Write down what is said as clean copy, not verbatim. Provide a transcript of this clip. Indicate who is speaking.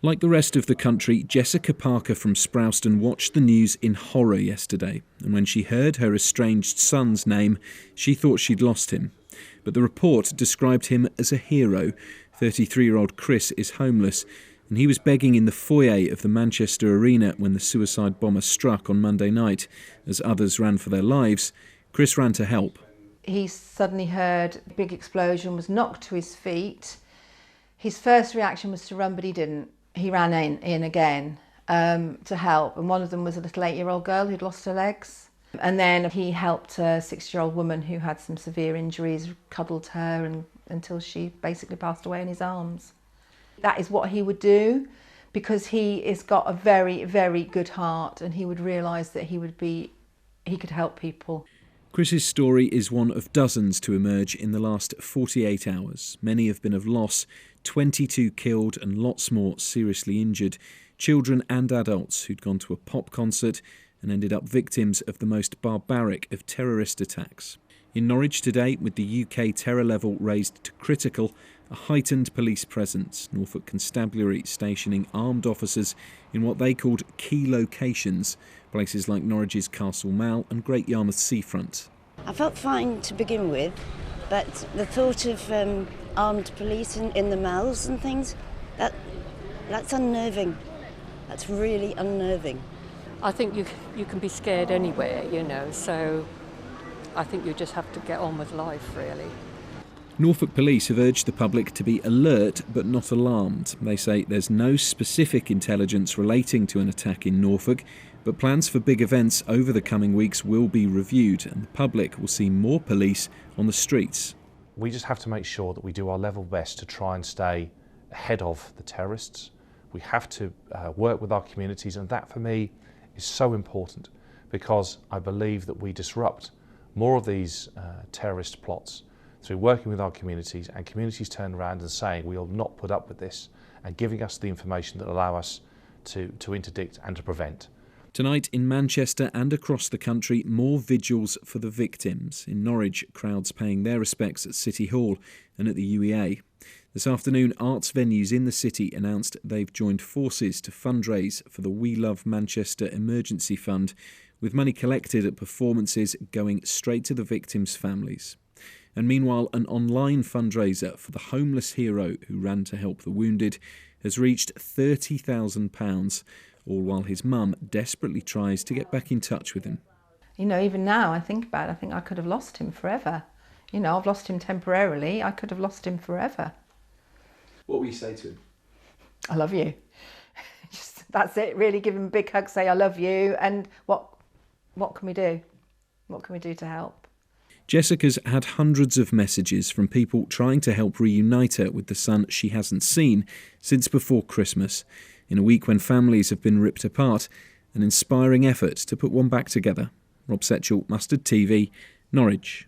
Speaker 1: Like the rest of the country, Jessica Parker from Sprowston watched the news in horror yesterday, and when she heard her estranged son's name, she thought she'd lost him. But the report described him as a hero. 33-year-old Chris is homeless, and he was begging in the foyer of the Manchester Arena when the suicide bomber struck on Monday night. As others ran for their lives, Chris ran to help.
Speaker 2: He suddenly heard a big explosion, was knocked to his feet. His first reaction was to run, but he didn't. He ran in again to help, and one of them was a little 8-year-old girl who'd lost her legs. And then he helped a 6-year-old woman who had some severe injuries, cuddled her until she basically passed away in his arms. That is what he would do, because he has got a very, very good heart, and he would realise that he could help people.
Speaker 1: Chris's story is one of dozens to emerge in the last 48 hours. Many have been of loss, 22 killed and lots more seriously injured. Children and adults who'd gone to a pop concert and ended up victims of the most barbaric of terrorist attacks. In Norwich today, with the UK terror level raised to critical, a heightened police presence, Norfolk Constabulary stationing armed officers in what they called key locations, places like Norwich's Castle Mall and Great Yarmouth seafront.
Speaker 3: I felt fine to begin with, but the thought of armed police in the malls and things, that's unnerving. That's really unnerving.
Speaker 4: I think you can be scared anywhere, so I think you just have to get on with life, really.
Speaker 1: Norfolk Police have urged the public to be alert but not alarmed. They say there's no specific intelligence relating to an attack in Norfolk, but plans for big events over the coming weeks will be reviewed, and the public will see more police on the streets.
Speaker 5: We just have to make sure that we do our level best to try and stay ahead of the terrorists. We have to work with our communities, and that for me is so important, because I believe that we disrupt more of these terrorist plots through working with our communities, and communities turn around and saying we will not put up with this, and giving us the information that allow us to interdict and to prevent.
Speaker 1: Tonight in Manchester and across the country, more vigils for the victims. In Norwich, crowds paying their respects at City Hall and at the UEA. This afternoon, arts venues in the city announced they've joined forces to fundraise for the We Love Manchester Emergency Fund, with money collected at performances going straight to the victims' families. And meanwhile, an online fundraiser for the homeless hero who ran to help the wounded has reached £30,000, all while his mum desperately tries to get back in touch with him.
Speaker 2: Even now I think about it, I think I could have lost him forever. I've lost him temporarily, I could have lost him forever.
Speaker 1: What will you say to him?
Speaker 2: I love you. That's it, really. Give him a big hug, say I love you, and what can we do? What can we do to help?
Speaker 1: Jessica's had hundreds of messages from people trying to help reunite her with the son she hasn't seen since before Christmas. In a week when families have been ripped apart, an inspiring effort to put one back together. Rob Setchell, Mustard TV, Norwich.